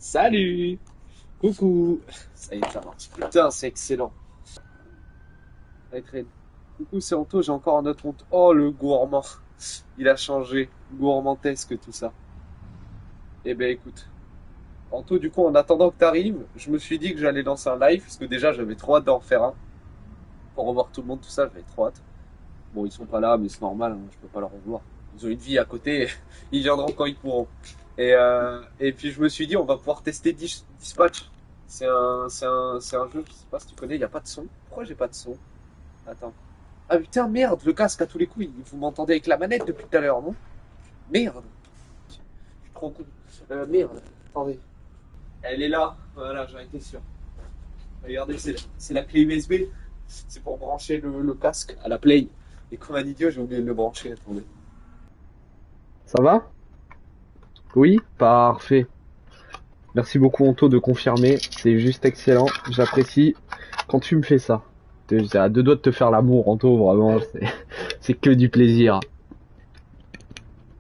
Salut! Coucou! Ça y est, ça marche. Putain, c'est excellent. Allez, traîne. Coucou, c'est Anto, j'ai encore un autre compte. Oh, le gourmand. Il a changé. Gourmandesque, tout ça. Eh ben, écoute. Anto, du coup, en attendant que t'arrives, je me suis dit que j'allais lancer un live, parce que déjà, j'avais trop hâte d'en faire un. Pour revoir tout le monde, tout ça, j'avais trop hâte. Bon, ils sont pas là, mais c'est normal, hein, je peux pas leur en vouloir. Ils ont une vie à côté, ils viendront quand ils pourront. Et puis je me suis dit, on va pouvoir tester Dispatch. C'est un jeu, je sais pas si tu connais, il n'y a pas de son. Pourquoi j'ai pas de son? Attends. Ah putain, merde, le casque à tous les coups, vous m'entendez avec la manette depuis tout à l'heure, non? Merde. Je suis trop con. Merde, attendez. Elle est là, voilà, j'en étais sûr. Regardez, c'est la clé USB. C'est pour brancher le casque à la Play. Et comme un idiot, j'ai oublié de le brancher, attendez. Ça va? Oui, parfait. Merci beaucoup Anto de confirmer, c'est juste excellent, j'apprécie quand tu me fais ça. J'ai à deux doigts de te faire l'amour Anto, vraiment, c'est que du plaisir.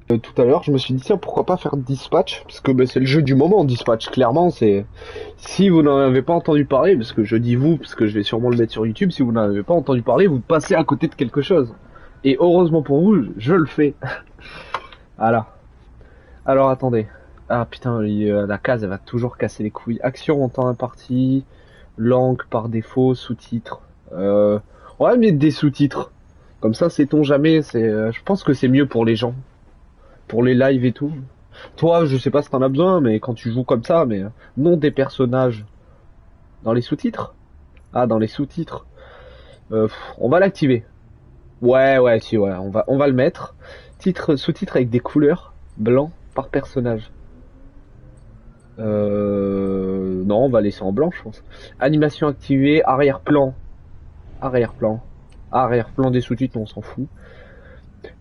Tout à l'heure, je me suis dit tiens, pourquoi pas faire Dispatch, parce que c'est le jeu du moment Dispatch, clairement, c'est... Si vous n'en avez pas entendu parler, parce que je dis vous, parce que je vais sûrement le mettre sur YouTube, si vous n'en avez pas entendu parler, vous passez à côté de quelque chose. Et heureusement pour vous, je le fais. Voilà. Alors attendez. Ah putain, la case elle va toujours casser les couilles. Action en temps imparti, langue par défaut, sous-titres. On va mettre des sous-titres. Comme ça, sait-on jamais. Je pense que c'est mieux pour les gens, pour les lives et tout. Toi, je sais pas si t'en as besoin, mais quand tu joues comme ça, mais nom des personnages dans les sous-titres. Ah, dans les sous-titres. On va l'activer. Ouais, si, ouais, on va le mettre. Sous-titres avec des couleurs blanc par personnage. Non, on va laisser en blanc, je pense. Animation activée, arrière-plan. Arrière-plan. Arrière-plan des sous-titres, on s'en fout.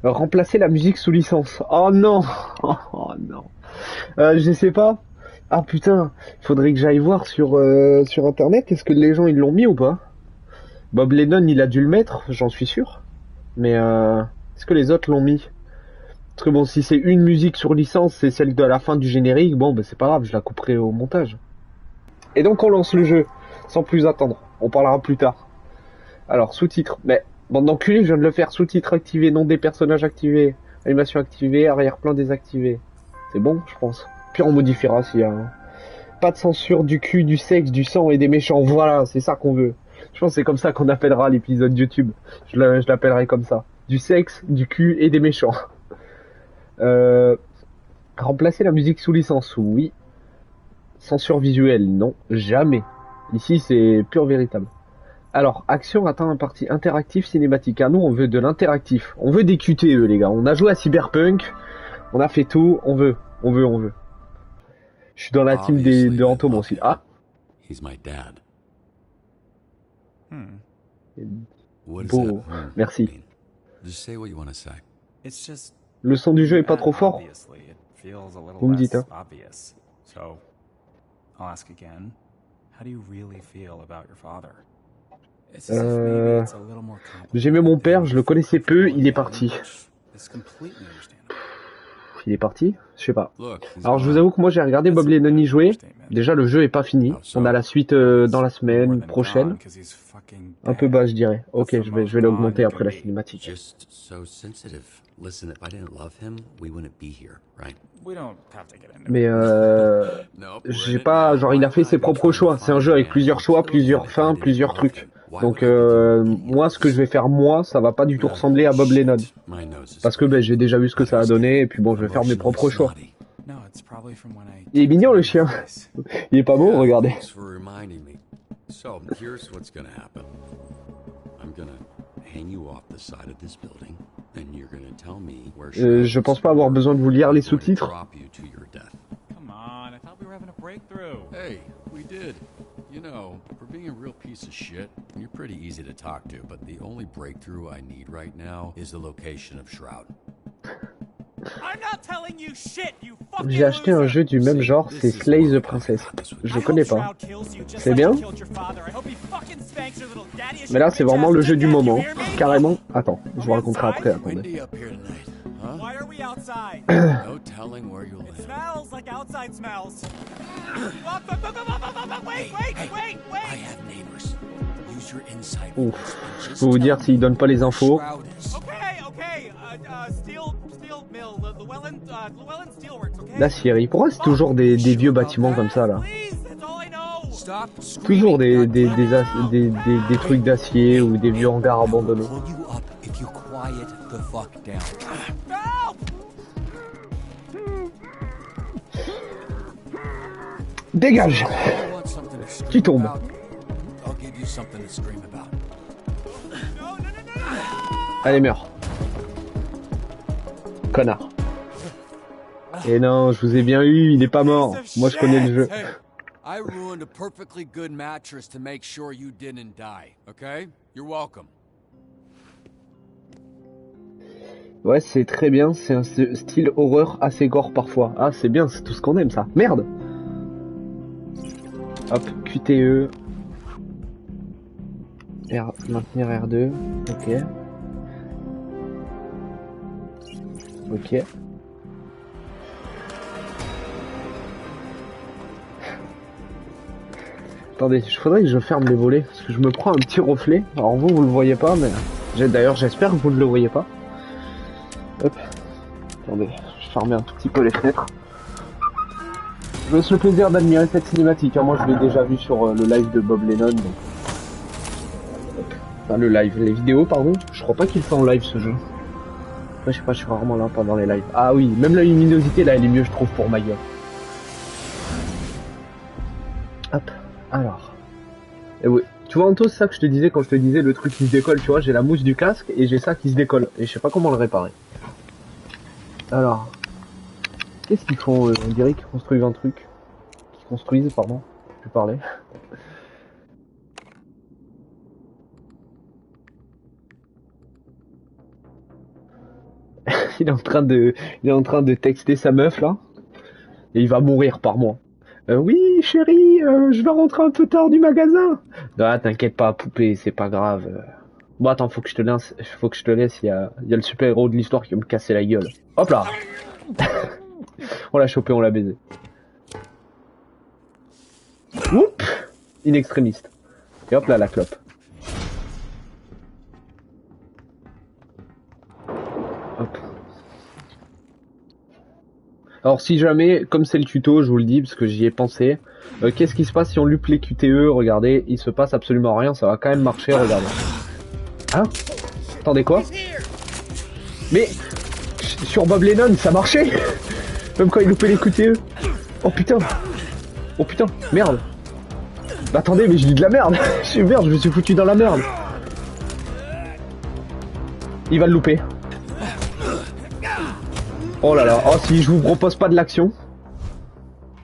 Remplacer la musique sous licence. Oh non. Oh non. Je sais pas. Ah putain, faudrait que j'aille voir sur internet. Est-ce que les gens ils l'ont mis ou pas? Bob Lennon il a dû le mettre, j'en suis sûr. Mais est-ce que les autres l'ont mis? Parce que bon, si c'est une musique sur licence, c'est celle de la fin du générique, bon, ben c'est pas grave, je la couperai au montage. Et donc on lance le jeu, sans plus attendre. On parlera plus tard. Alors, sous-titres. Mais, bande d'enculés, je viens de le faire. Sous-titres activés, nom des personnages activés, animation activée, arrière-plan désactivé. C'est bon, je pense. Puis on modifiera s'il y a... Pas de censure du cul, du sexe, du sang et des méchants. Voilà, c'est ça qu'on veut. Je pense que c'est comme ça qu'on appellera l'épisode YouTube. Je l'appellerai comme ça. Du sexe, du cul et des méchants. Remplacer la musique sous licence, oui. Censure visuelle, non, jamais. Ici, c'est pur véritable. Alors, action atteint un parti interactif cinématique. Ah, nous, on veut de l'interactif. On veut des QTE, les gars. On a joué à Cyberpunk. On a fait tout. On veut. Je suis dans la team de Anto, moi aussi. Ah. Beau. Merci. Le son du jeu est pas trop fort. Vous me dites, hein. J'aimais mon père, je le connaissais peu, il est parti. Il est parti? Je sais pas. Alors je vous avoue que moi j'ai regardé Bob Lennon y jouer. Déjà le jeu est pas fini. On a la suite dans la semaine prochaine. Un peu bas je dirais. Ok, je vais l'augmenter après la cinématique. Mais j'ai pas... Genre il a fait ses propres choix. C'est un jeu avec plusieurs choix, plusieurs fins, plusieurs trucs. Donc moi ce que je vais faire moi, ça va pas du tout ressembler à Bob Lennon. Parce que ben, j'ai déjà vu ce que ça a donné et puis bon je vais faire mes propres choix. Il est mignon le chien. Il est pas beau, regardez. Je pense pas avoir besoin de vous lire les sous-titres. Hey, we did. You know, for being a real piece of shit, you're pretty easy to talk to, but the only breakthrough I need right now is the location of Shroud. J'ai acheté un jeu du même genre, c'est Slay the Princess. Je connais pas. C'est bien? Mais là, c'est vraiment le jeu du moment. Carrément. Attends, je vous raconterai après, attendez. outside. No telling where you'll It live. smells like outside smells. Wait, I have neighbors. Use your insight. Ouf. and just Faut vous dire tell s'ils donnent pas les me where infos. Shroud is. Okay. Steel mill, Llewellyn Steelworks, okay? La Syrie. Pourquoi c'est toujours des vieux bâtiments comme ça là? Please, that's all I know. Stop Toujours screaming. des trucs d'acier ou des vieux hangars abandonnés. Pull you up if you quiet the fuck down. Help! Dégage! You want something to scream Qui tombe? about? I'll give you something to scream about. No. Allez, meurs. Connard. Et non, je vous ai bien eu, il est pas mort. Moi je connais le jeu. Hey, I ruined a perfectly good mattress to make sure you didn't die, okay? You're welcome. Ouais, c'est très bien, c'est un style horreur assez gore parfois. Ah, c'est bien, c'est tout ce qu'on aime ça. Merde! Hop, QTE. Maintenir R2. Ok. Ok. Attendez, il faudrait que je ferme les volets, parce que je me prends un petit reflet. Alors vous le voyez pas, mais... D'ailleurs, j'espère que vous ne le voyez pas. Hop. Attendez, je vais fermer un tout petit peu les fenêtres. Je me laisse le plaisir d'admirer cette cinématique. Hein. Moi, je l'ai déjà vu sur le live de Bob Lennon. Donc... Enfin, le live, les vidéos, pardon. Je crois pas qu'il fait en live ce jeu. Après, je sais pas, je suis rarement là pendant les lives. Ah oui, même la luminosité, là, elle est mieux, je trouve, pour ma gueule. Hop, alors. Et oui. Tu vois, Anto, c'est ça que je te disais quand je te disais le truc qui se décolle, tu vois, j'ai la mousse du casque et j'ai ça qui se décolle. Et je sais pas comment le réparer. Alors. Qu'est-ce qu'ils font On dirait qu'ils construisent un truc. Qu'ils construisent, pardon. Je vais parler. Il est en train de texter sa meuf là. Et il va mourir par mois. Oui, chérie, je vais rentrer un peu tard du magasin. Ah, t'inquiète pas, poupée, c'est pas grave. Bon, attends, faut que je te laisse, il y a le super-héros de l'histoire qui va me casser la gueule. Hop là. On l'a chopé, on l'a baisé. Oups, inextrémiste. Et hop là, la clope. Hop. Alors si jamais, comme c'est le tuto, je vous le dis, parce que j'y ai pensé, qu'est-ce qui se passe si on lupe les QTE? Regardez, il se passe absolument rien, ça va quand même marcher, regardez. Hein? Attendez, quoi? Mais, sur Bob Lennon, ça marchait. Même quand il loupait les QTE. Oh putain. Oh putain, merde. Bah, attendez, mais je dis de la merde. Je me suis foutu dans la merde. Il va le louper. Oh là là, oh si je vous propose pas de l'action.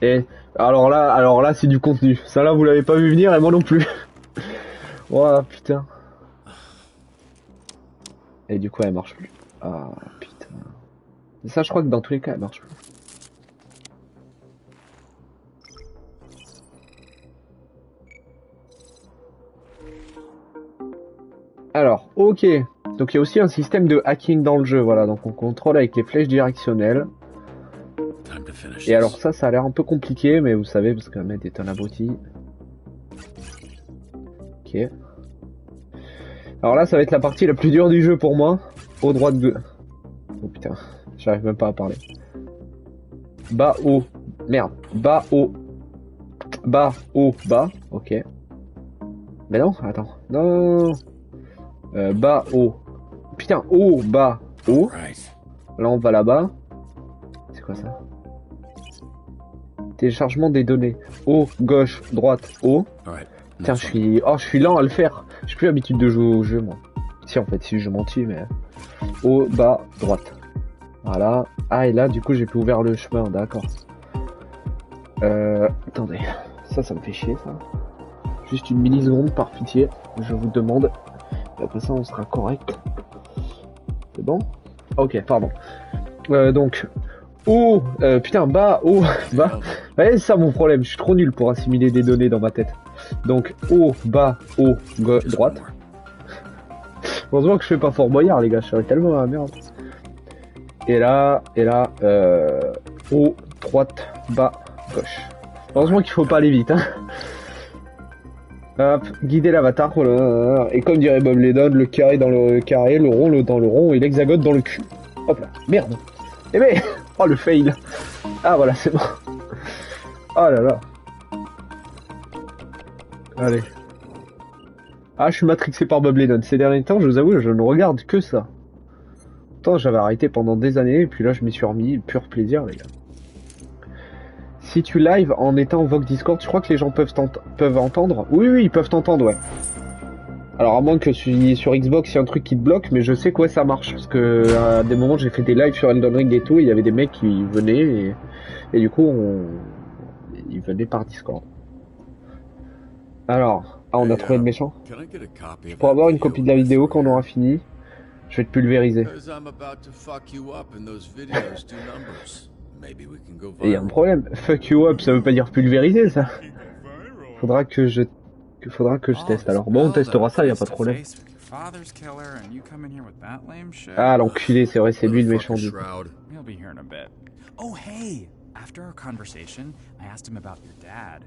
Et alors là c'est du contenu. Ça là vous l'avez pas vu venir et moi non plus. Oh putain. Et du coup elle marche plus. Ah putain. Et ça je crois que dans tous les cas elle marche plus. Alors, ok. Donc il y a aussi un système de hacking dans le jeu, voilà, donc on contrôle avec les flèches directionnelles. Et alors ça a l'air un peu compliqué, mais vous savez, parce qu'Ahmed est un abruti. Ok. Alors là, ça va être la partie la plus dure du jeu pour moi. Au droit de... Oh putain, j'arrive même pas à parler. Bas, haut. Merde. Bas, haut. Bas, haut, bas. Ok. Mais non, attends. Non. Bas, haut. Putain, haut, bas, haut. Là, on va là-bas. C'est quoi ça? Téléchargement des données. Haut, gauche, droite, haut. Putain, je suis lent à le faire. J'ai plus l'habitude de jouer au jeu, moi. Si, en fait, si je mentis, mais... Haut, bas, droite. Voilà. Ah, et là, du coup, j'ai plus ouvert le chemin, d'accord. Attendez. Ça me fait chier, ça. Juste une milliseconde, par pitié. Je vous demande... Et après ça, on sera correct. C'est bon? Ok, pardon. Donc, haut, putain, bas, haut, bas. Ouais, c'est ça mon problème, je suis trop nul pour assimiler des données dans ma tête. Donc, haut, bas, haut, droite. Heureusement que je fais pas Fort Boyard, les gars, je serais tellement à la merde. Et là, haut, droite, bas, gauche. Heureusement qu'il faut pas aller vite, hein. Hop, guider l'avatar, voilà. Et comme dirait Bob Lennon, le carré dans le carré, le rond dans le rond et l'hexagone dans le cul. Hop là, merde. Eh ben, oh le fail. Ah voilà, c'est bon. Oh là là. Allez. Ah, je suis matrixé par Bob Lennon. Ces derniers temps, je vous avoue, je ne regarde que ça. Pourtant, j'avais arrêté pendant des années, et puis là, je m'y suis remis. Pur plaisir, les gars. Si tu live en étant Vogue Discord, je crois que les gens peuvent entendre. Oui, oui, ils peuvent t'entendre, ouais. Alors, à moins que sur Xbox, il y a un truc qui te bloque, mais je sais que ouais, ça marche. Parce que à des moments, j'ai fait des lives sur Elden Ring et tout, et il y avait des mecs qui venaient, et du coup, ils venaient par Discord. Alors, on a trouvé le méchant. Je pourrais avoir une copie de la vidéo quand on aura fini. Je vais te pulvériser. Et il y a un problème. Fuck you up, ça veut pas dire pulvériser, ça. Faudra que je teste. Alors bon, on testera ça, y a pas de problème. Ah, l'enculé, c'est vrai, c'est lui le méchant du coup. Oh, hey! After our conversation, I asked him about your dad.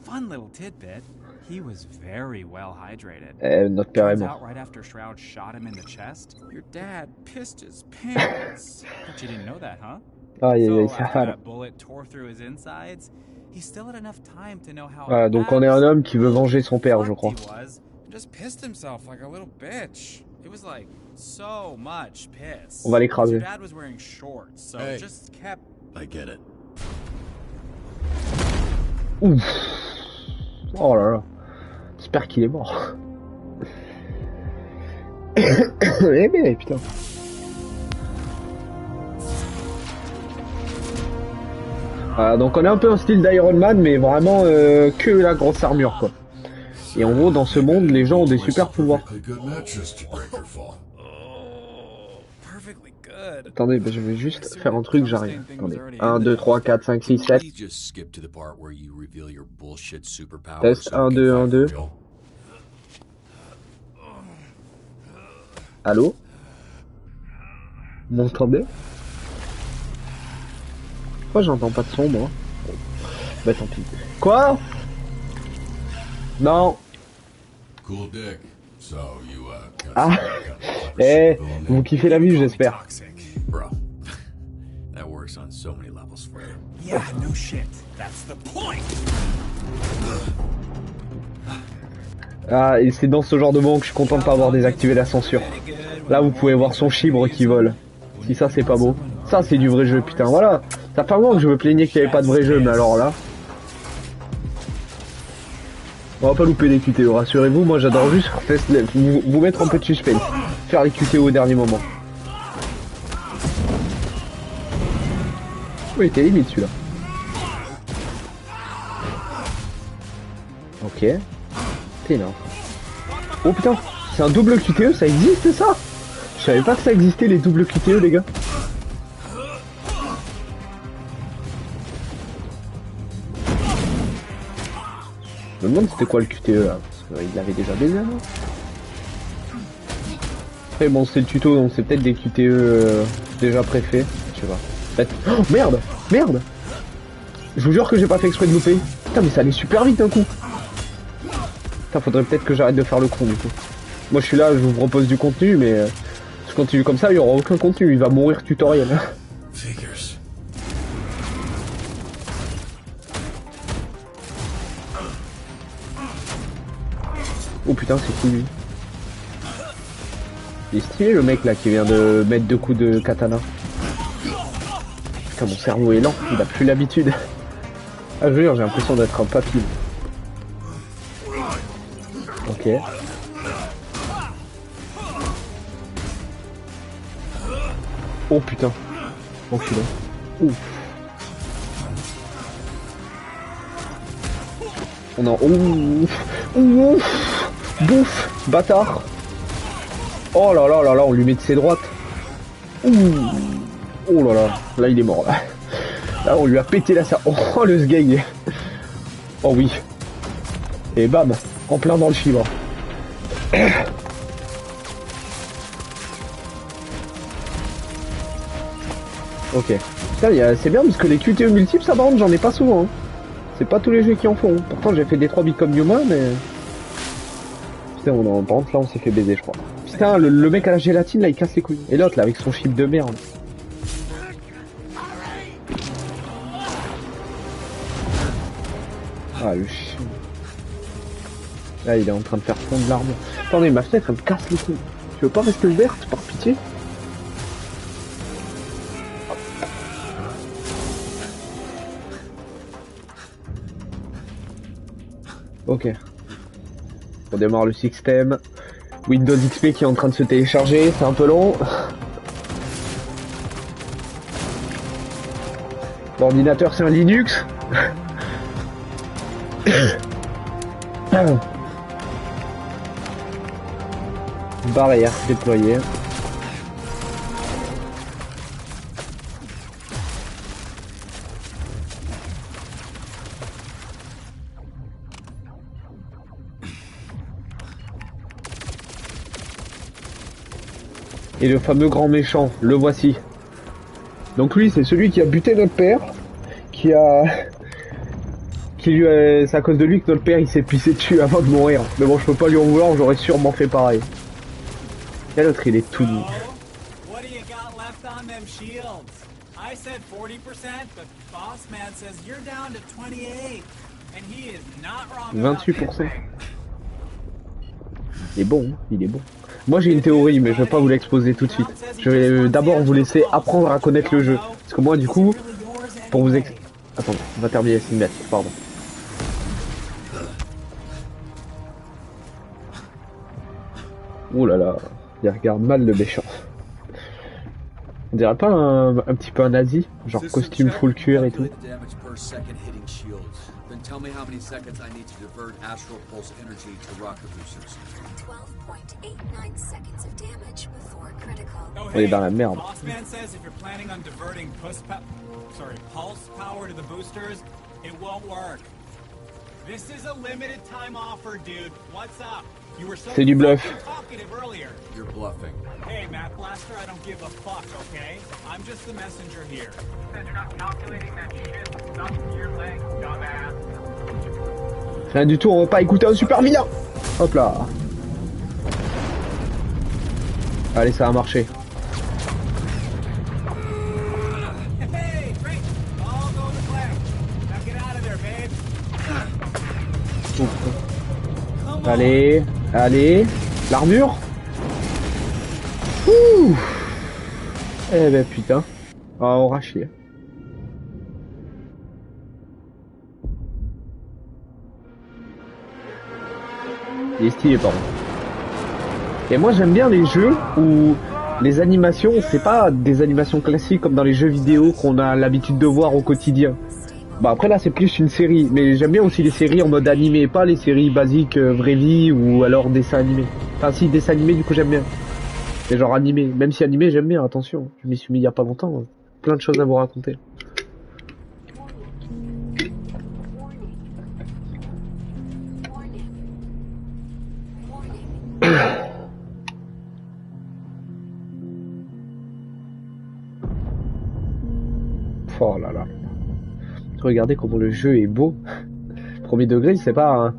Fun little tidbit. He was very well hydrated. Notre père est Turns mort. out right after Shroud shot him in the chest, your dad pissed his pants. But you didn't know that, huh? Aïe, aïe, So aïe, after ça. that bullet tore through his insides, he still had enough time to know how. Voilà, donc on est un homme qui veut venger son père, je crois. He was, and just pissed himself like a little bitch. It was like so much piss. On va l'écraser. Your dad was wearing shorts, so Hey. just kept. I get it. Ouf. Oh là là. J'espère qu'il est mort. Eh bien, putain. Voilà, donc on est un peu un style d'Iron Man, mais vraiment que la grosse armure, quoi. Et en gros, dans ce monde, les gens ont des super pouvoirs. Perfectly good. Attendez, bah, je vais juste faire un truc, j'arrive. Attendez. 1, 2, 3, 4, 5, 6, 7. Please just skip to the part where you reveal your bullshit superpowers. Test, so we 1, can 2, 1, fight 2. for real. Allô? Vous m'entendez? Pourquoi j'entends pas de son, moi? Bah tant pis. Quoi? Non. Cool dick. So you got Ah. some clever Eh, shit going vous there? kiffez la vue, j'espère. Bro, that works on so many levels for you. Yeah, no shit. That's the point. Ah, et c'est dans ce genre de moment que je suis content de pas avoir désactivé la censure. Là, vous pouvez voir son chibre qui vole. Si ça, c'est pas beau. Ça, c'est du vrai jeu, putain, voilà. Ça fait un moment que je me plaignais qu'il n'y avait pas de vrai jeu, mais alors là... On va pas louper les QTE, rassurez-vous, moi j'adore juste vous mettre un peu de suspense. Faire les QTE au dernier moment. Oui, il était limite celui-là. Ok. T'es là. Oh putain, c'est un double QTE, ça existe ça? Je savais pas que ça existait les doubles QTE les gars. Je me demande c'était quoi le QTE là, parce qu'il l'avait déjà baisé non? Après bon c'est le tuto donc c'est peut-être des QTE déjà préfaits, je sais pas. Peut-être... Oh merde! Merde! Je vous jure que j'ai pas fait exprès de louper. Putain mais ça allait super vite d'un coup. Putain faudrait peut-être que j'arrête de faire le con du coup. Moi je suis là, je vous propose du contenu mais si je continue comme ça il y aura aucun contenu, il va mourir tutoriel. Figures. Oh putain c'est cool lui. Il est stylé le mec là qui vient de mettre 2 coups de katana. Putain mon cerveau est lent, il a plus l'habitude. Ah je veux dire j'ai l'impression d'être un papy. Ok. Oh putain. Enculé. Ouf. On a... Ouf. Ouf. Bouffe. Bâtard. Oh là là là là, on lui met de ses droites. Ouh. Oh là là. Là il est mort là. Là on lui a pété la cervelle. Oh le sgeg. Oh oui. Et bam. En plein dans le fibre. Ok. Putain, c'est bien parce que les QTE multiples, ça par contre, j'en ai pas souvent. Hein. C'est pas tous les jeux qui en font. Pourtant, j'ai fait des 3 Become Human, mais... Putain, par contre, là, on s'est fait baiser, je crois. Putain, le mec à la gélatine, là, il casse les couilles. Et l'autre, là, avec son chip de merde. Ah, le chien. Là, il est en train de faire fondre l'armure. Attendez, ma fenêtre, elle me casse les couilles. Tu veux pas rester ouverte, par pitié? Ok. On démarre le système. Windows XP qui est en train de se télécharger, c'est un peu long. L'ordinateur c'est un Linux. Barrière déployée. Et le fameux grand méchant, le voici. Donc lui, c'est celui qui a buté notre père, c'est à cause de lui que notre père il s'est pissé dessus avant de mourir. Mais bon, je peux pas lui en vouloir, j'aurais sûrement fait pareil. Et l'autre, il est tout nu. 28%. Il est bon, il est bon. Moi j'ai une théorie, mais je vais pas vous l'exposer tout de suite. Je vais d'abord vous laisser apprendre à connaître le jeu. Parce que moi du coup, pour vous Attends, on va terminer la cinématique, pardon. Ouh là là, il regarde mal le méchant. On dirait pas un petit peu un nazi, genre costume full cuir et tout. Tell me how many seconds I need to divert astral pulse energy to rocket boosters. 12.89 seconds of damage before critical. On est dans la merde. Bossman says if you're planning on diverting pulse power to the boosters, it won't work. This is a limited time offer, dude. What's up? You were so talkative earlier. You're bluffing. Hey, Math Blaster, I don't give a fuck, okay? I'm just the messenger here. You're not calculating that shit. Stop your leg, dumbass. Rien du tout, on va pas écouter un super vilain. Hop là. Allez, ça a marché. Allez, allez, l'armure. Ouh. Eh ben putain, ah, on va chier. Il est stylé par contre. Et moi j'aime bien les jeux où les animations, c'est pas des animations classiques comme dans les jeux vidéo qu'on a l'habitude de voir au quotidien. Bah après là c'est plus une série, mais j'aime bien aussi les séries en mode animé, pas les séries basiques vraie vie ou alors dessin animé. Enfin si, dessin animé du coup j'aime bien. C'est genre animé, même si animé j'aime bien, attention, je m'y suis mis il y a pas longtemps, plein de choses à vous raconter. Oh là là. Regardez comment le jeu est beau. Premier degré, c'est pas un...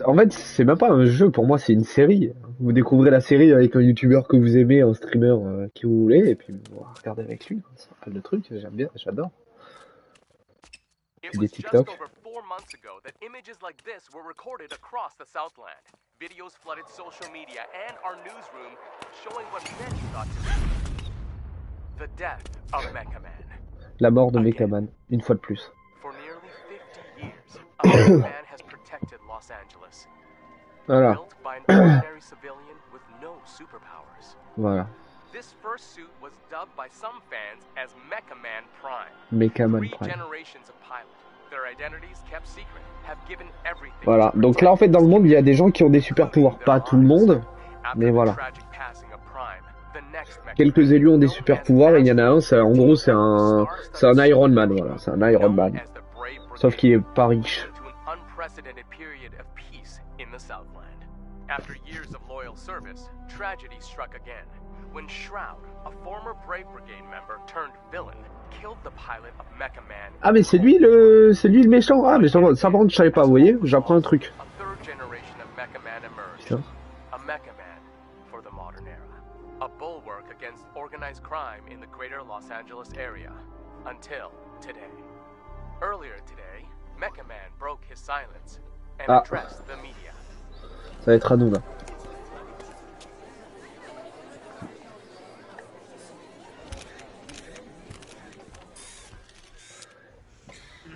En fait, c'est même pas un jeu, pour moi, c'est une série. Vous découvrez la série avec un youtubeur que vous aimez, un streamer qui vous voulez, et puis vous regardez avec lui. Ça rappelle le truc, j'aime bien, j'adore. Des TikTok. La mort de Mechaman, une fois de plus. Voilà. Voilà. Mechaman Prime. Voilà. Donc là, en fait, dans le monde, il y a des gens qui ont des super pouvoirs. Pas tout le monde, mais voilà. Quelques élus ont des super pouvoirs et il y en a un, en gros, c'est un Iron Man. Voilà, c'est un Iron Man. Sauf qu'il est pas riche. After years of loyal service, tragedy struck again when Shroud, a former Brave Brigade member turned villain, killed the pilot of Mecha Man. Ah mais c'est lui le méchant. Ah mais ça par contre je savais pas, vous voyez, j'apprends un truc. A third generation of Mecha Man emerged. Putain. A Mecha Man for the modern era. A bulwark against organized crime in the greater Los Angeles area. Until today. Earlier today, Mecha Man broke his silence and addressed the media. Ça va être à nous là.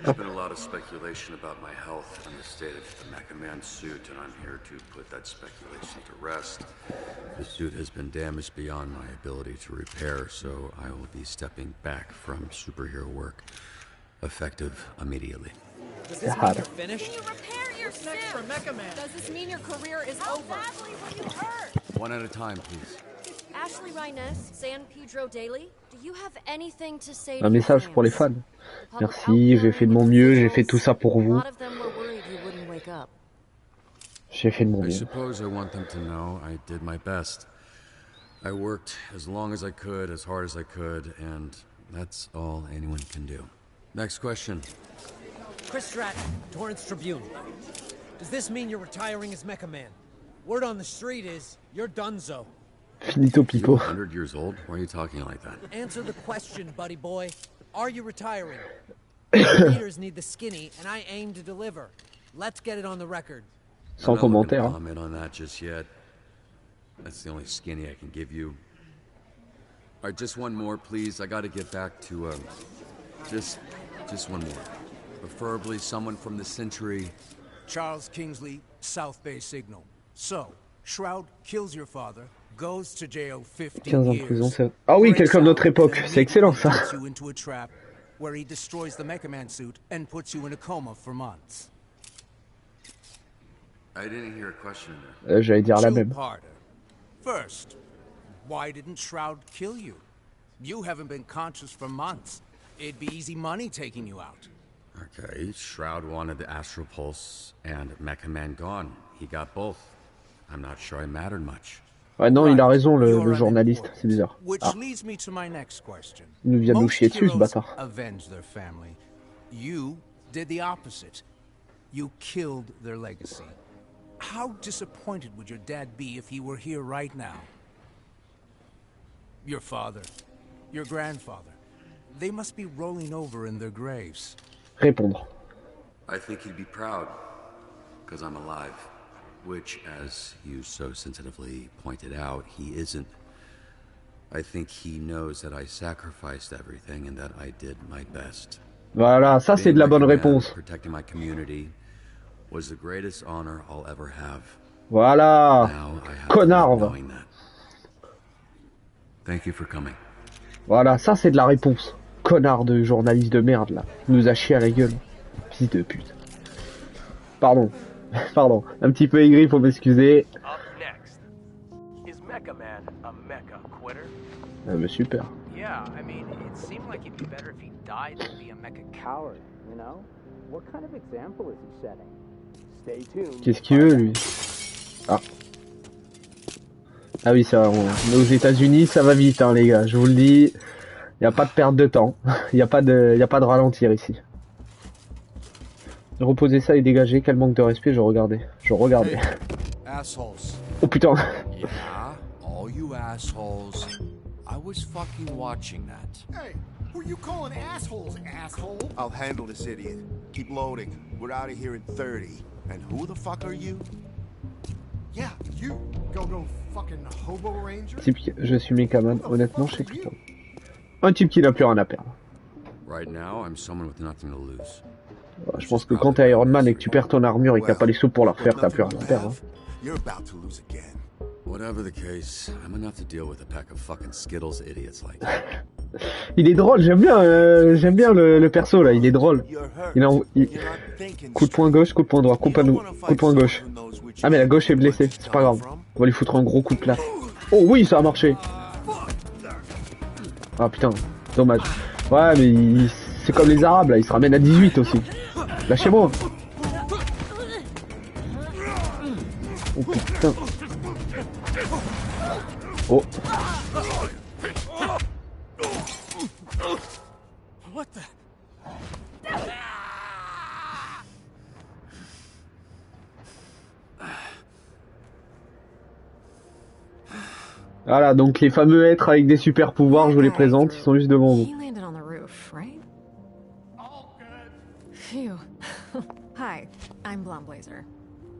There's been a lot of speculation about my health and the state of the Mecha Man suit, and I'm here to put that speculation to rest. The suit has been damaged beyond my ability to repair, so I will be stepping back from superhero work, effective immediately. Does this mean you're finished? You repair your What's next for Mecha Man? Does this mean your career is over? Badly were you hurt? One at a time, please. Ashley Rhiness, San Pedro Daily, do you have anything to say to Un message pour les fans. Merci, j'ai fait de mon mieux, j'ai fait tout ça pour vous. J'ai fait de mon I mieux. suppose I want them to know I did my best. I worked as long as I could, as hard as I could, and that's all anyone can do. Next question. Chris Stratton, Torrance Tribune. Does this mean you're retiring as Mecha Man? Word on the street is you're donezo. Finito Pipo. 100 years old? Why are you talking like that? Answer the question, buddy boy. Are you retiring? Readers need the skinny, and I aim to deliver. Let's get it on the record. Sans commentaire. I'm not comment on that just yet. That's the only skinny I can give you. All right, just one more, please. I got to get back to just one more. Preferably someone from the Century. Charles Kingsley, South Bay Signal. So, Shroud kills your father, goes to jail 15 15 ans de prison, c'est... Ah oui, quelqu'un de notre époque, c'est excellent ça. You into a trap where he destroys the Mecha Man suit and puts you in a coma for months. I didn't hear a question in there. J'allais dire la même. Two-parter. First, why didn't Shroud kill you? You haven't been conscious for months. It'd be easy money taking you out. Okay, Shroud wanted the Astral Pulse and Mecha Man gone. He got both. I'm not sure I mattered much. Ouais, non, il a raison, le journaliste, c'est bizarre. Which Ah. leads me to my next question. Il nous vient de nous Most chier dessus, ce heroes bâtard. avenge their family. You did the opposite. You killed their legacy. How disappointed would your dad be if he were here right now? Your father, your grandfather, they must be rolling over in their graves. Répondre. I think he'd be proud, because I'm alive. Which, as you so sensitively pointed out, he isn't. I think he knows that I sacrificed everything and that I did my best. Voilà, ça c'est de la bonne réponse. Protecting my community was the greatest honor I'll ever have. Voilà. Now I have Connard. knowing that. Thank you for coming. Voilà, ça c'est de la réponse. Connard de journaliste de merde là. Il nous a chié à la gueule. Fils de pute. Pardon. Pardon. Un petit peu aigri, faut m'excuser. Up next. Is Mecha Man a mecha quitter? Mais super. Yeah, I mean, it seemed like it'd be better if he died than be a mecha coward, you know? What kind of example is he setting? Stay tuned. Qu'est-ce qu'il veut lui? Ah. Ah oui, ça, aux États-Unis, ça va vite, hein, les gars. Je vous le dis, y a pas de perte de temps. Y a pas de ralentir ici. Reposer ça et dégager. Quel manque de respect. Je regardais. Assholes. Oh putain. Yeah, all you assholes. I was fucking watching that. Hey, who are you calling assholes, asshole? I'll handle this idiot. Keep loading. We're out of here in 30. And who the fuck are you? Yeah, you go fucking hobo ranger. Type, je suis Mechaman. Honnêtement, je sais que putain. Un type qui n'a plus rien à perdre. Right now, I'm someone with nothing to lose. Je pense que quand t'es Iron Man et que tu perds ton armure et que t'as pas les sous pour la refaire, t'as plus rien à perdre. You're about to lose again. Whatever the case, I'm enough to deal with a pack of fucking Skittles idiots like that. Il est drôle, j'aime bien le perso là, il est drôle. Coup de poing gauche, coup de poing droit, coup de poing gauche. Ah mais la gauche est blessée, c'est pas grave. On va lui foutre un gros coup de plate. Oh oui, ça a marché. Ah putain, dommage. Ouais mais c'est comme les Arabes là, ils se ramènent à 18 aussi. Lâchez-moi. Oh putain. Oh. What the? Voilà, donc les fameux êtres avec des super pouvoirs, je vous les présente, ils sont juste devant vous. He landed on the roof, right? Phew. Hi, I'm Blonde Blazer.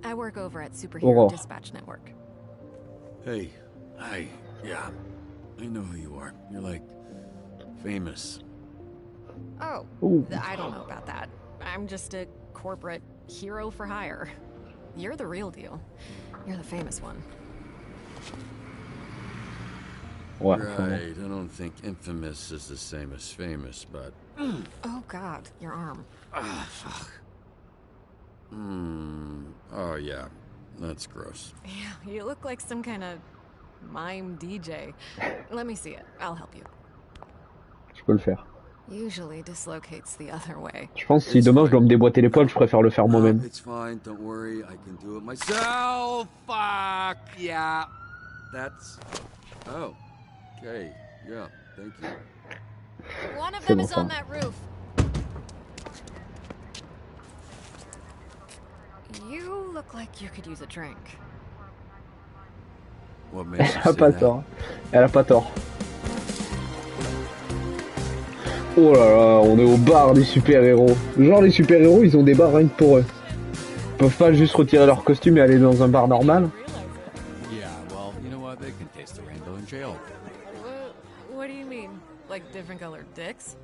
I work over at Superhero Aurore. Dispatch Network. Hey, hi, yeah. I know who you are. You're like famous. Oh, Ooh. I don't know about that. I'm just a corporate hero for hire. You're the real deal. You're the famous one. Ouais, Right, I don't think infamous is the same as famous, but... Oh god, your arm. Ah, fuck. Oh yeah, that's gross. Yeah, you look like some kind of mime DJ. Let me see it. I'll help you. je peux le faire. Usually dislocates the other way. Je pense que si demain je dois me déboîter l'épaule, je préfère le faire moi-même. It's fine, don't worry, I can do it myself. Fuck, yeah. That's... Oh, okay, yeah, thank you. One of C'est them bon, is ça. on that roof. You look like you could use a drink. What makes you Elle a say pas that? tort. Elle a pas tort. Oh là là, on est au bar des super-héros. Genre les super-héros, ils ont des bars rien que pour eux. Ils peuvent pas juste retirer leur costume et aller dans un bar normal. Yeah, well, you know what? They can taste the rainbow in jail. What do you mean? Like different colored dicks?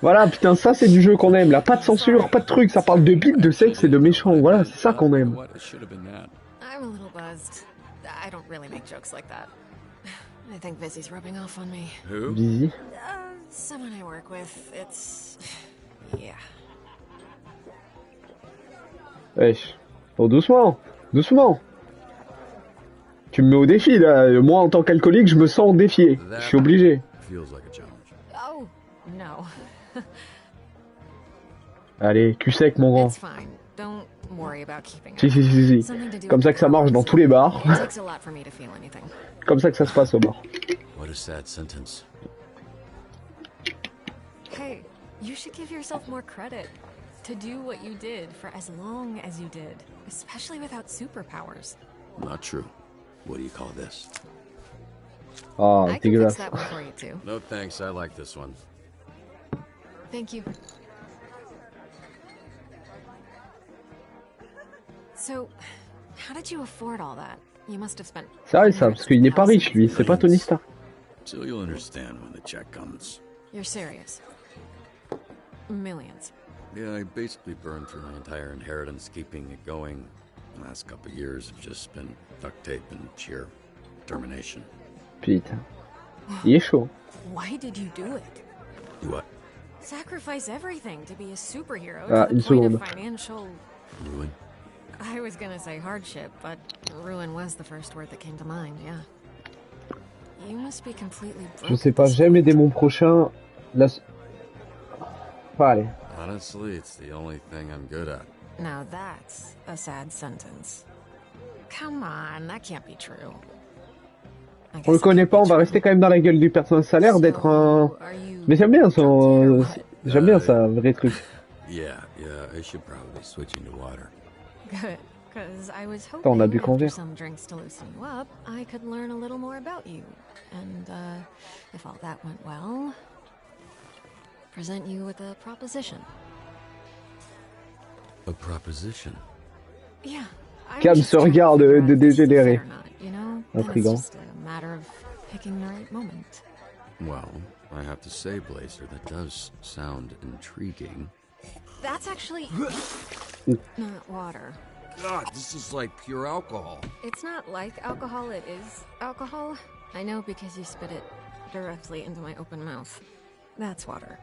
Voilà, putain, ça c'est du jeu qu'on aime. Là, pas de censure, pas de truc. Ça parle de bite, de sexe et de méchants. Voilà, c'est ça qu'on aime. What? It should have been that. I'm a little buzzed. I don't really make jokes like that. I think Vizzy's rubbing off on me. Who? Busy. Someone I work with. It's... yeah. Wesh. Oh, doucement. Doucement. Tu me mets au défi, là. Moi, en tant qu'alcoolique, je me sens défié. Je suis obligé. Feels like a challenge. Oh, no. Allez, cul sec, mon grand. It's fine. Don't worry about keeping Si, up. si, si, si. Something to do Comme with ça que ça marche dans tous les bars. It takes a lot for me to feel anything. Comme ça que ça se passe au bar. What a sad sentence. Hey, you should give yourself more credit. To do what you did for as long as you did. Especially without superpowers. Not true. What do you call this? Ah, I can fix dégueulasse. that one for you too. No thanks, I like this one. Thank you. So, how did you afford all that? You must have spent... C'est vrai ça, parce qu'il n'est pas riche lui, c'est pas Tony Stark. So you'll understand when the check comes. You're serious. Millions. Yeah, I basically burned through my entire inheritance keeping it going. The last couple of years have just been duct tape and sheer determination. Putain. Il est chaud. Why did you do it? Do what? Sacrifice everything to be a superhero Ah, to une the point seconde. of financial... Ruin? I was gonna say hardship, but ruin was the first word that came to mind, yeah. You must be completely broke. Je sais pas, j'aime aider mon prochain. La... Enfin, allez. Honestly, it's the only thing I'm good at. Now that's a sad sentence. Come on, that can't be true. On le connaît pas, on va rester quand même dans la gueule du personnage. Ça a l'air d'être un... Mais j'aime bien son... J'aime bien ça, vrai truc. Yeah, I should probably switch into water. Good, because I was Attends, on a bu hoping qu'un after verre. some drinks to loosen you up, I could learn a little more about you. And, if all that went well, present you with a proposition. A proposition? Yeah. I'm Cam just se trying to regarde figure out de if this is dégénéré. fair or not, you know? And it's Intriguant. just a matter of picking the right moment. Well, I have to say, Blazer, that does sound intriguing. That's actually not water. God, this is like pure alcohol. It's not like alcohol, it is alcohol. I know because you spit it directly into my open mouth. That's water.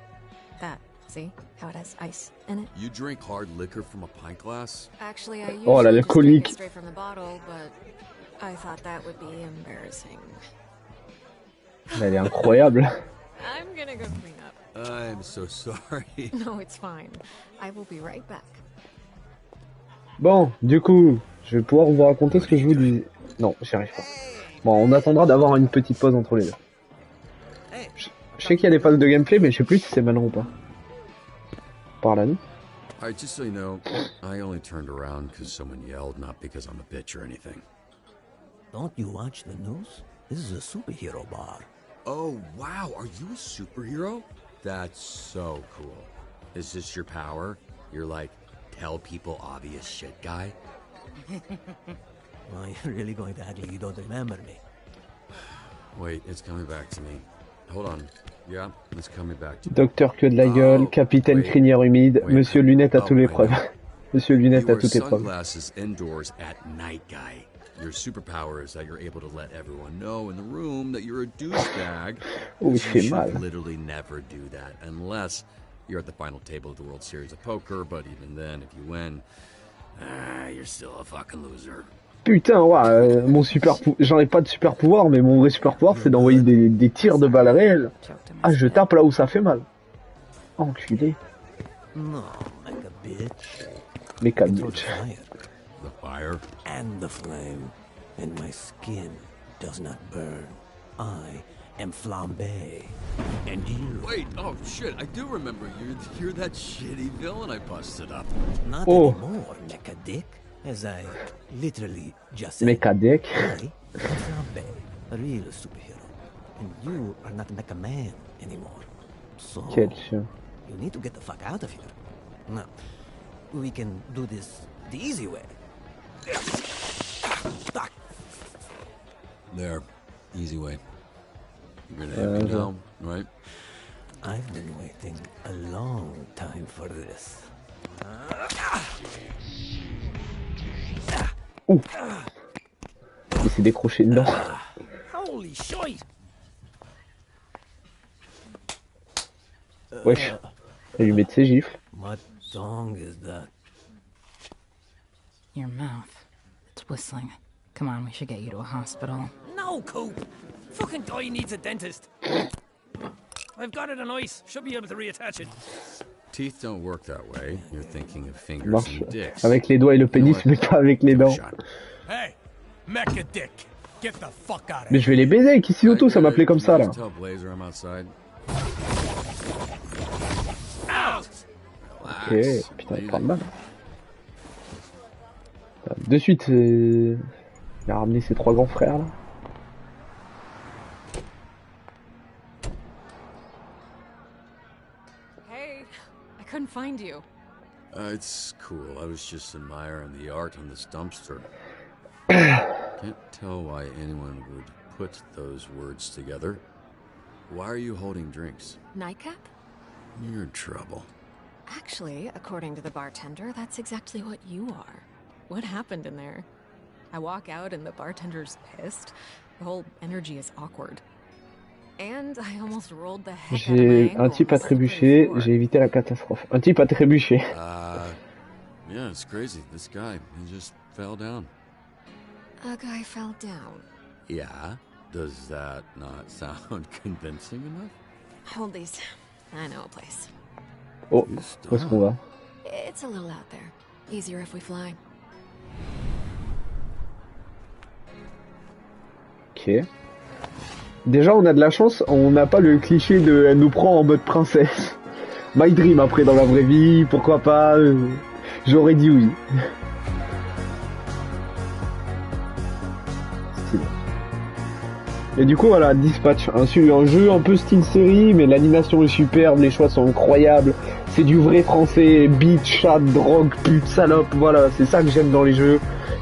That, see? How it has ice in it? You drink hard liquor from a pint glass? Actually, I Oh, usually just drink l'alcoolique. it straight from the bottle, but I thought that would be embarrassing. Elle est incroyable. I'm gonna go clean up. I'm so sorry. No, it's fine. I will be right back. Bon, du coup, Je vais pouvoir vous raconter ce que je vous dis. Non, j'y arrive pas. Bon, on attendra d'avoir une petite pause entre les deux. Je sais qu'il y a des phases de gameplay, mais je sais plus si c'est maintenant ou pas. Par là, nous. Alright, just so you know, I only turned around because someone yelled, not because I'm a bitch or anything. Don't you watch the news? This is a superhero bar. Oh, wow, are you a superhero? That's so cool. Is this your power? You're like, tell people obvious shit guy? Are you really going to act like you don't remember me? Wait, it's coming back to me. Hold on. Yeah, it's coming back to me. Docteur Queue de la Gueule, Capitaine Crinière Humide, Monsieur Lunette à toutes les preuves. Monsieur Lunette à toutes les preuves. Sunglasses indoors at night, guy. Your superpower is that you're able to let everyone know in the room that you're a douchebag. Oh, il You fait should mal. literally never do that unless you're at the final table of the World Series of Poker, but even then, if you win, you're still a fucking loser. Putain, ouais, mon super j'en ai pas de super pouvoir, mais mon vrai super pouvoir c'est d'envoyer des tirs de balles réelles. Ah, je tape là où ça fait mal. Enculé. No, like a bitch. Mecha Control bitch. the fire. The fire? And the flame. And my skin does not burn. I am Flambe. And you... Wait, oh shit, I do remember you. You're that shitty villain I busted up. Not Oh. anymore, Mecha Dick. As I literally just said. Mecha Dick. I am Flambe, a real superhero. And you are not Mecha Man anymore. So... Quel chien. You need to get the fuck out of here. Now, we can do this the easy way. There, easy way. You're gonna hit me now, right? I've been waiting a long time for this. Ouh. Il s'est décroché dedans. Holy shit! Wesh. Il lui met de ses gifles. What song is that? Your mouth. It's whistling. Come on, we should get you to a hospital. No, Coop. Fucking guy needs a dentist. I've got it on ice. Should be able to reattach it. Teeth don't work that way. You're thinking of fingers Marche and dicks. avec les doigts et le pénis, mais pas avec les dents. Hey, Mecha Dick, get the fuck out of Mais je vais les baiser, Kishimoto, ça m'appelait comme ça là. Just tell Blazer I'm outside. Ok, putain, il prend mal. De suite, il a ramené ses trois grands frères là. Hey, I couldn't find you. It's cool. I was just admiring the art on this dumpster. Can't tell why anyone would put those words together. Why are you holding drinks? Nightcap? You're in trouble. Actually, according to the bartender, that's exactly what you are. What happened in there? I walk out and the bartender's pissed. The whole energy is awkward. And I almost rolled the heck out of my J'ai ankle un type à trébucher, j'ai évité la catastrophe. Un type à trébucher. Yeah, it's crazy. This guy, he just fell down. A guy fell down. Yeah? Does that not sound convincing enough? Hold these. I know a place. Oh, où est-ce qu'on va? It's a little out there. Easier if we fly. Ok. Déjà, on a de la chance, on n'a pas le cliché de elle nous prend en mode princesse. My dream après dans la vraie vie, pourquoi pas, j'aurais dit oui. Stylé. Et du coup voilà, Dispatch, un jeu un peu style série, mais l'animation est superbe, les choix sont incroyables, c'est du vrai français, beat, chat, drogue, pute, salope, voilà, c'est ça que j'aime dans les jeux.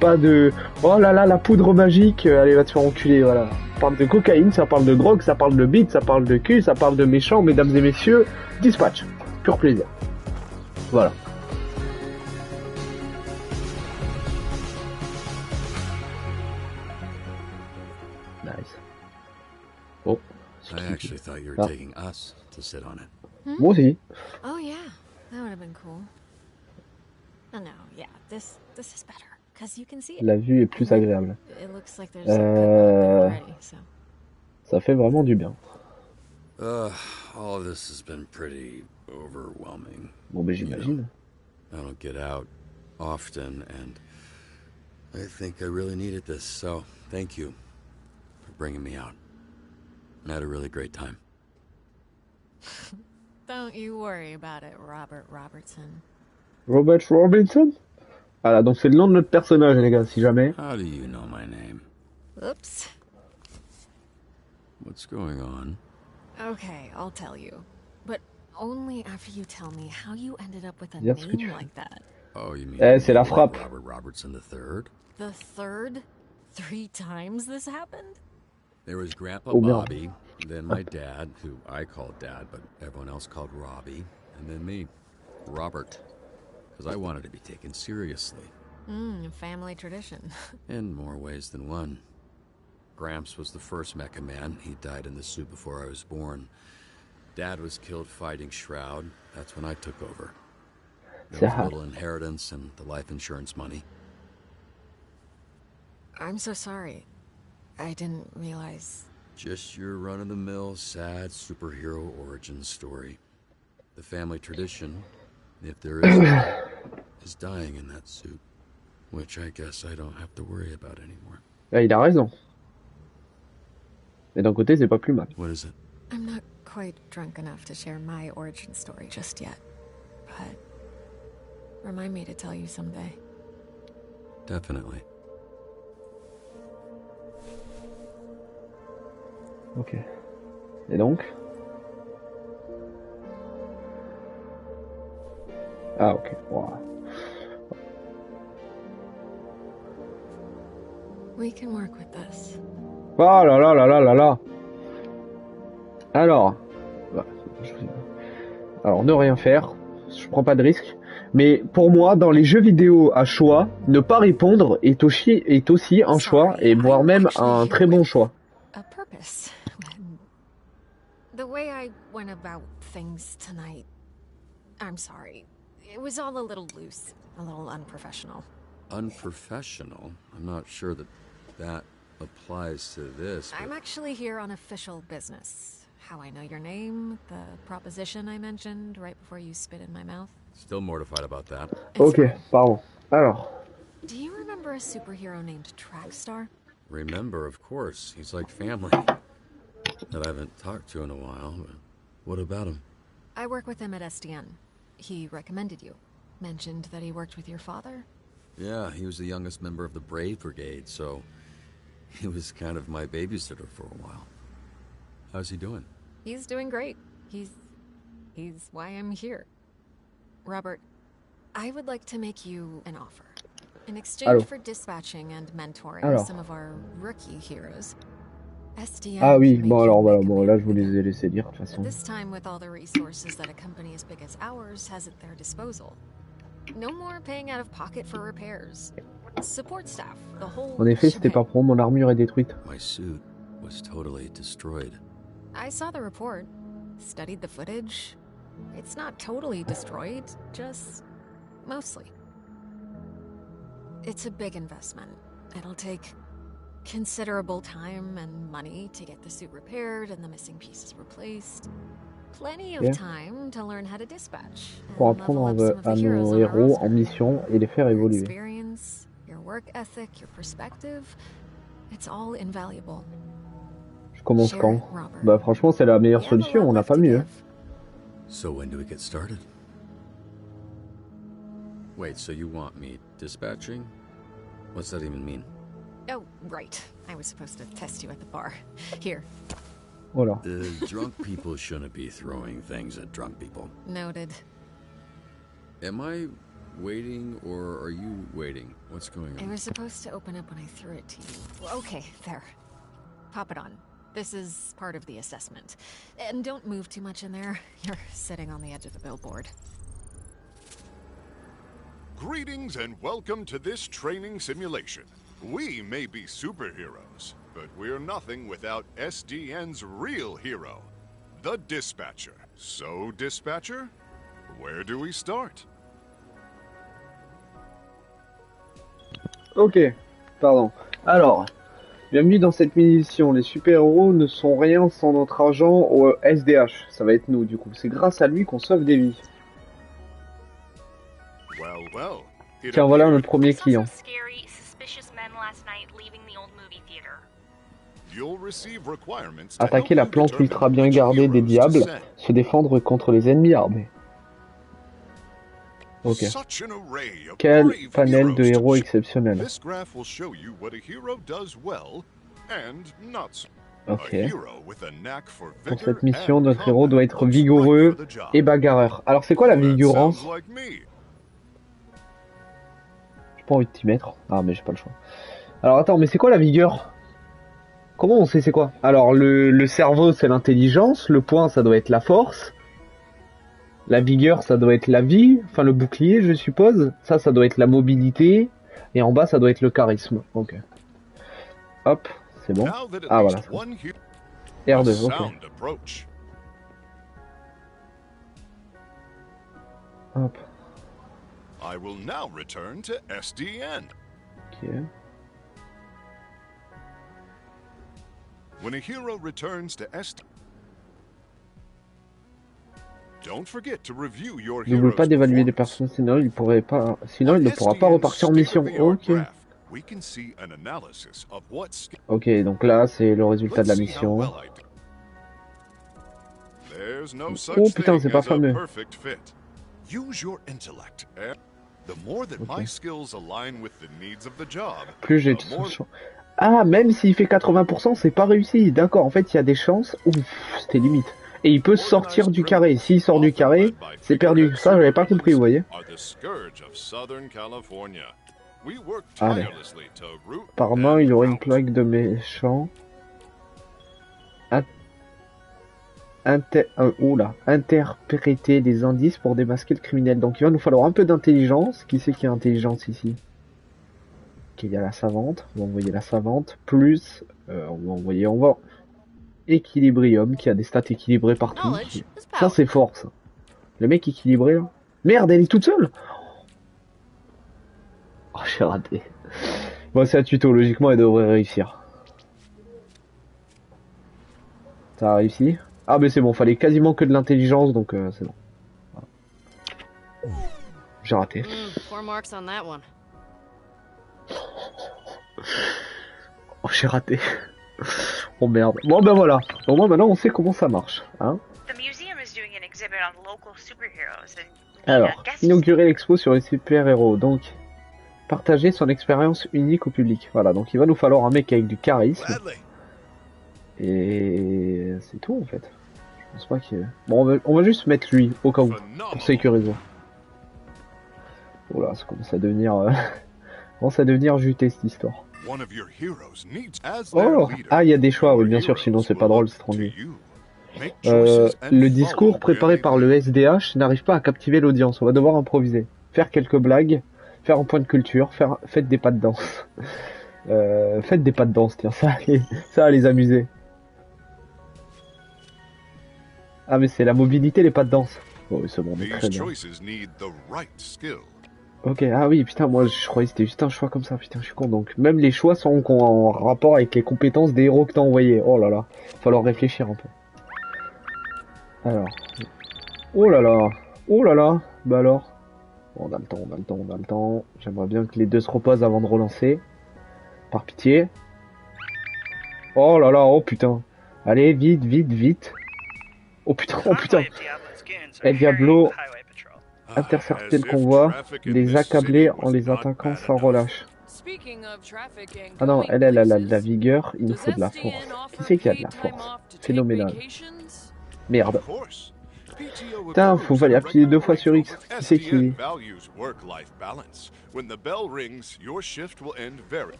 Pas de oh là là la poudre magique, allez va te faire enculer, voilà. Ça parle de cocaïne, ça parle de drogue, ça parle de beat, ça parle de cul, ça parle de méchants, mesdames et messieurs, Dispatch, pur plaisir. Voilà. Nice. Oh. I actually thought you were taking us to sit on it. Moi aussi. Oh yeah, that would have been cool. No, yeah, this is better because you can see it. La vue est plus agréable. It looks like there's a good one already, so. Ça fait vraiment du bien. All of this has been pretty overwhelming. Bon ben j'imagine. I don't get out often, and I think I really needed this, so thank you for bringing me out. I had a really great time. Don't you worry about it, Robert Robertson. Robert Robinson? Voilà, donc c'est le nom de notre personnage, les gars, si jamais. How do you know my name? Oops. What's going on? Okay, I'll tell you. But only after you tell me how you ended up with a Dire ce que tu name fais. like that. Oh, you mean c'est la frappe. Robert Robertson III? The third? 3 times this happened? There was Grandpa Oh, merde. Bobby, then my dad, who I called Dad, but everyone else called Robbie, and then me, Robert, because I wanted to be taken seriously. Family tradition. In more ways than one. Gramps was the first Mecha Man. He died in the suit before I was born. Dad was killed fighting Shroud. That's when I took over. There was a little inheritance and the life insurance money. I'm so sorry. I didn't realize. Just your run-of-the-mill, sad superhero origin story. The family tradition, if there is one, is dying in that suit. Which I guess I don't have to worry about anymore. Là, il a raison. Mais d'un côté, c'est pas plus mal. What is it? I'm not quite drunk enough to share my origin story just yet. But remind me to tell you someday. Definitely. Ok. Et donc? Ah, ok. Wow. We can work with this. Oh là là là là là là. Alors. Alors, ne rien faire. Je prends pas de risque. Mais pour moi, dans les jeux vidéo à choix, ne pas répondre est aussi un choix, et voire même un très bon choix. A purpose. The way I went about things tonight, I'm sorry. It was all a little loose, a little unprofessional. Unprofessional? I'm not sure that applies to this. I'm actually here on official business. How I know your name, the proposition I mentioned right before you spit in my mouth. Still mortified about that. Ok, pardon. Alors. Do you remember a superhero named Trackstar? Remember, of course. He's like family. That I haven't talked to in a while. But what about him? I work with him at SDN. He recommended you. Mentioned that he worked with your father? Yeah, he was the youngest member of the Brave Brigade, so he was kind of my babysitter for a while. How's he doing? He's doing great. He's why I'm here. Robert, I would like to make you an offer. In exchange for dispatching and mentoring some of our rookie heroes. SDN Ah oui, bon alors voilà, bon là je vous les ai laissés dire de toute façon. This time with all the resources that a company as big as ours has at their disposal. No more paying out of pocket for repairs. Support staff, the whole En effet, c'était pas pour moi, mon armure est détruite. My suit was totally destroyed. I saw the report, studied the footage. It's not totally destroyed, just mostly. It's a big investment. It'll take considerable time and money to get the suit repaired and the missing pieces replaced. Plenty of time to learn how to dispatch. Pour apprendre à nos héros en mission et les faire évoluer. Experience, your work ethic, your perspective, it's all invaluable. Je commence quand? Bah franchement, c'est la meilleure solution, on n'a pas mieux. So when do we get started? Wait, so you want me dispatching? What's that even mean? Oh, right. I was supposed to test you at the bar. Here. Voilà. Drunk people shouldn't be throwing things at drunk people. Noted. Am I waiting or are you waiting? What's going on? It was supposed to open up when I threw it to you. Okay, there. Pop it on. This is part of the assessment. And don't move too much in there. You're sitting on the edge of the billboard. Greetings and welcome to this training simulation. We may be superheroes, but we're nothing without SDN's real hero, the Dispatcher. So, Dispatcher, where do we start? Ok, pardon. Alors, bienvenue dans cette mission. Les super-héros ne sont rien sans notre agent au SDH. Ça va être nous, du coup. C'est grâce à lui qu'on sauve des vies. Tiens, voilà notre premier client. Scary, suspicious men last night leaving the old movie theater. You'll receive requirements to Attaquer help la you plante determine ultra bien which gardée des heroes to diables, send. se défendre contre les ennemis armés. Ok. Such an array of Quel brave panel de heroes to héros choose. exceptionnel. This graph will show you what a hero does well and not so. Ok. A hero with a knack for Pour vigor cette mission, and notre héros doit être combat looks vigoureux right for the job. et bagarreur. Alors c'est quoi la That vigorance? sounds like me. J'ai pas envie de t'y mettre. Ah mais j'ai pas le choix. Alors attends, mais c'est quoi la vigueur? Comment on sait c'est quoi? Alors le cerveau c'est l'intelligence, le poing ça doit être la force, la vigueur ça doit être la vie, enfin le bouclier je suppose, ça doit être la mobilité, et en bas ça doit être le charisme. Ok. Hop, c'est bon. Now that at Ah least voilà. one hero R2, a ok. sound approach. Hop, I will now return to SDN. ok. When a hero returns to SDN, don't forget to review your N'oublie hero's pas d'évaluer les personnes, sinon il ne pourra pas repartir en mission. Ok. we can see an analysis of what skill. Ok, donc là c'est le résultat de la Let's see how mission. well I do. There's no such Oh putain, thing c'est pas as a fameux. perfect fit. Use your intellect. And the more that my skills align with the needs of the job, Plus j'ai de the more chance. Ah, même s'il fait 80%, c'est pas réussi. D'accord, en fait, il y a des chances. Ouf, c'était limite. Et il peut sortir du carré. S'il sort du carré, c'est perdu. Ça, j'avais pas compris, vous voyez. are the scourge of Southern California. We work Allez. tirelessly to root Apparemment, il y aurait une plaque de méchants. Interpréter des indices pour démasquer le criminel. Donc, il va nous falloir un peu d'intelligence. Qui c'est qui a intelligence ici? Ok, il y a la savante. On va envoyer la savante. Plus, on va Équilibrium qui a des stats équilibrées partout. Ça, c'est fort, ça. Le mec équilibré, là. Merde, elle est toute seule! Oh, j'ai raté. Bon, c'est un tuto, logiquement, elle devrait réussir. Ça a réussi. Ah, mais c'est bon, fallait quasiment que de l'intelligence, donc c'est bon. Voilà. J'ai raté. 4 marks on that one. Oh, j'ai raté. Oh merde. Bon, ben voilà. Au moins, maintenant, on sait comment ça marche. Hein. The museum is doing an exhibit on local superheroes and Alors, inaugurer l'expo sur les super-héros. Donc, partager son expérience unique au public. Voilà, donc il va nous falloir un mec avec du charisme. Et c'est tout en fait. Je pense pas qu'il y ait... Bon, on va juste mettre lui, au cas où, pour sécuriser. Voilà, ça commence à devenir juté cette histoire. one of your heroes needs as their Oh, leader. ah, il y a des choix, oui, bien sûr, sinon c'est pas drôle, c'est trop nul. Le discours préparé par le SDH n'arrive pas à captiver l'audience, on va devoir improviser. Faire quelques blagues, faire un point de culture, faites des pas de danse. Faites des pas de danse, tiens, ça va les amuser. Ah, mais c'est la mobilité, les pas de danse. Oh, oui, c'est bon, on est très These bien. choices need the right skill. Ok, ah oui, putain, moi je croyais que c'était juste un choix comme ça, putain, je suis con. Donc, même les choix sont en rapport avec les compétences des héros que t'as envoyés. Oh là là, va falloir réfléchir un peu. Alors. Oh là là, bah alors. Bon, on a le temps. J'aimerais bien que les deux se reposent avant de relancer. Par pitié. Oh là là, oh putain. Allez, vite. Oh putain. El Diablo intercepter le convoi, les accabler en les attaquant sans relâche. Ah non, elle a de la vigueur, il nous faut de la force. Qui c'est qui a de la force? Phénoménal. Merde. Putain, faut fallait appuyer 2 fois sur X. Qui c'est qui...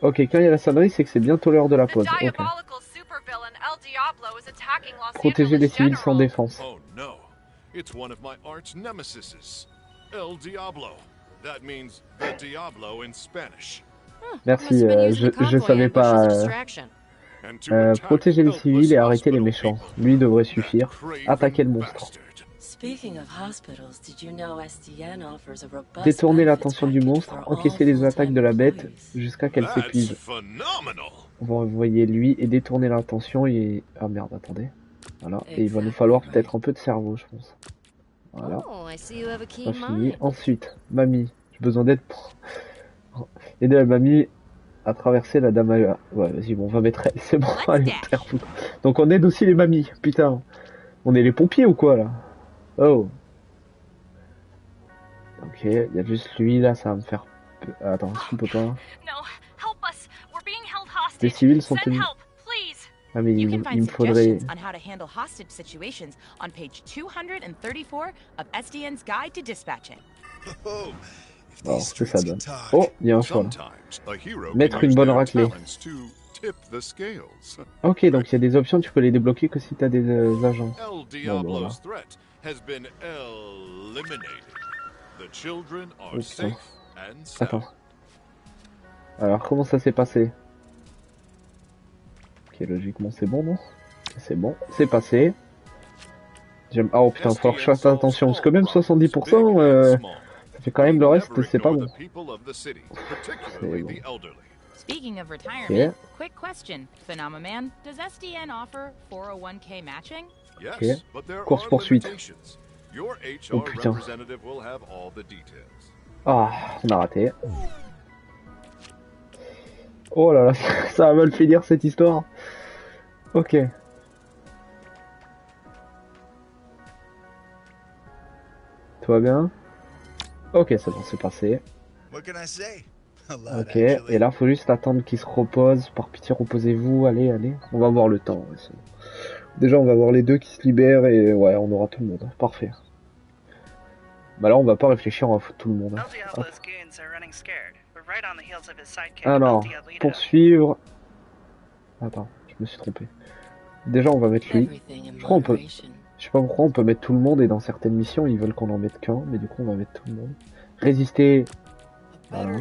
Ok, quand il y a la sonnerie, c'est que c'est bientôt l'heure de la pause. Ok. Protéger les civils sans défense. It's one of my arch nemesises, El Diablo. That means the Diablo in Spanish. Merci, je savais pas. Protéger les civils et arrêter les méchants. Lui devrait suffire. Attaquer le monstre. Détourner l'attention du monstre, encaisser les attaques de la bête jusqu'à qu'elle s'épuise. On va envoyer lui et détourner l'attention et... Ah merde, attendez. Voilà, et il va nous falloir peut-être un peu de cerveau, je pense. Voilà. Pas fini. Ensuite, mamie. J'ai besoin d'aide pour aider la mamie à traverser la dame à... Ouais, vas-y, bon, on va mettre elle, c'est bon, allez, faire foutre. Donc on aide aussi les mamies, putain. On est les pompiers ou quoi, là? Oh. Ok, il y a juste lui, là, ça va me faire... Attends, s'il peut pas... Les civils sont tenus... Ah mais il me faudrait... on how to handle hostage situations on page 234 of SDN's Guide to Dispatching. Bon, ce que ça donne. Oh, il y a un choix là. Mettre une bonne raclée. Ok, donc il y a des options, tu peux les débloquer que si tu as des agents. Bon, voilà. Oh, putain. Attends. Alors, comment ça s'est passé? Ok, logiquement c'est bon, non? C'est bon, c'est passé. Oh putain, faut que je fasse attention, parce que même 70%, ça fait quand même le reste, c'est pas bon. C'est bon. Speaking of retirement, quick question, Phenomenon, does SDN offer 401k matching? Ok, course poursuite. Oh putain. Ah, on a raté. Oh là là, ça va mal finir cette histoire. Ok. Tout va bien? Ok, c'est bon, c'est passé. Ok, et là, faut juste attendre qu'il se repose. Par pitié, reposez-vous. Allez, allez. On va voir le temps. Ouais, bon. Déjà, on va voir les deux qui se libèrent et ouais, on aura tout le monde. Parfait. Bah là, on va pas réfléchir, on va foutre tout le monde. Hop. Alors, poursuivre... Attends, je me suis trompé. Déjà, on va mettre lui. Je crois on peut... Je sais pas pourquoi on peut mettre tout le monde et dans certaines missions, ils veulent qu'on en mette qu'un, mais du coup, on va mettre tout le monde. Résister... Voilà.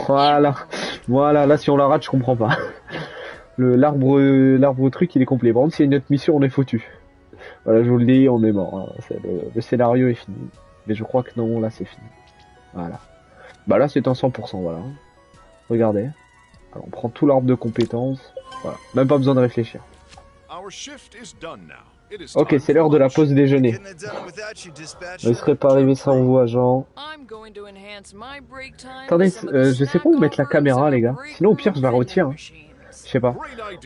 Voilà. Voilà, là, si on la rate, je comprends pas. L'arbre truc, il est complet. Par contre, s'il y a une autre mission, on est foutu. Voilà, je vous le dis, on est mort. Hein. Le scénario est fini. Mais je crois que non, là c'est fini. Voilà. Bah là c'est un 100%, voilà. Regardez. Alors on prend tout l'arbre de compétences. Voilà. Même pas besoin de réfléchir. Ok, c'est l'heure de la pause déjeuner. Je serais pas arrivé sans vous, agent. Attendez, je sais pas où mettre la caméra, les gars. Sinon, au pire, je la retire. Hein. Je sais pas.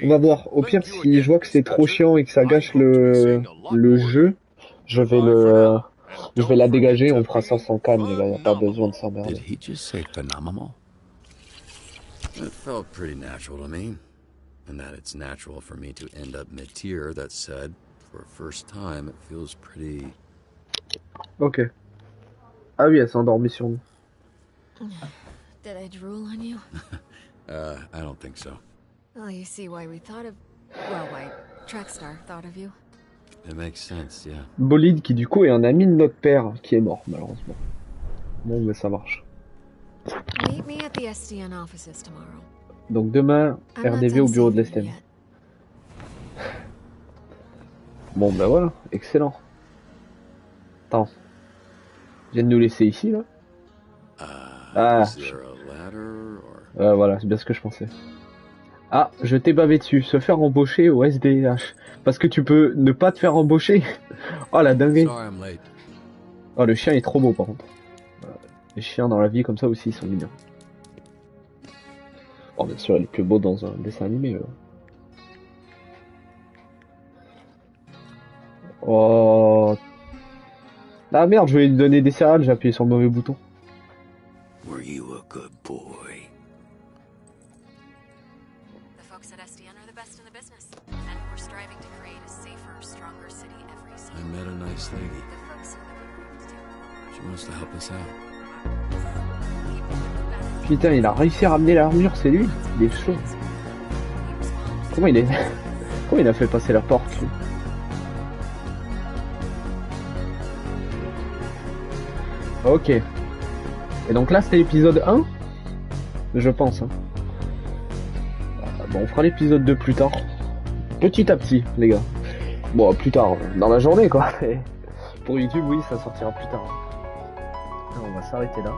On va voir. Au pire, si je vois que c'est trop chiant et que ça gâche le jeu, je vais la dégager, on fera ça sans calme, les gars, y a pas besoin de s'emmerder. Did he just say phenomenal? It felt pretty natural to me. And that it's natural for me to end up mid-tier, that said, for a first time, it feels pretty... Ok. Ah oui, elle s'est endormie sur nous. Did I drool on you? I don't think so. Well, you see why we thought of... Well, why Trackstar thought of you. It makes sense, yeah. Bolide qui du coup est un ami de notre père qui est mort malheureusement. Bon mais ça marche. Meet me at the SDN offices tomorrow. Donc demain, RDV au bureau de l'STM. Bon bah voilà, excellent. Attends. Je viens de nous laisser ici là. Ah. Voilà, c'est bien ce que je pensais. Ah, je t'ai bavé dessus, se faire embaucher au SDH. Parce que tu peux ne pas te faire embaucher. Oh la dinguerie. Oh le chien est trop beau par contre. Les chiens dans la vie comme ça aussi ils sont mignons. Bon bien sûr il est plus beau dans un dessin animé. Oh. Ah merde, je voulais lui donner des céréales, j'ai appuyé sur le mauvais bouton. Were you a good boy? The folks at SDN are the best in the business, and we're striving to create a safer, stronger city every single day. I met a nice lady. The folks in the business. She wants to help us out. Putain, il a réussi à ramener l'armure, c'est lui. Il est chaud. Comment il est... Comment il a fait passer la porte, lui? Ok. Et donc là, c'était l'épisode 1? Je pense. Hein. Bon, on fera l'épisode 2 plus tard. Petit à petit, les gars. Bon, plus tard, dans la journée, quoi. Pour YouTube, oui, ça sortira plus tard. On va s'arrêter là.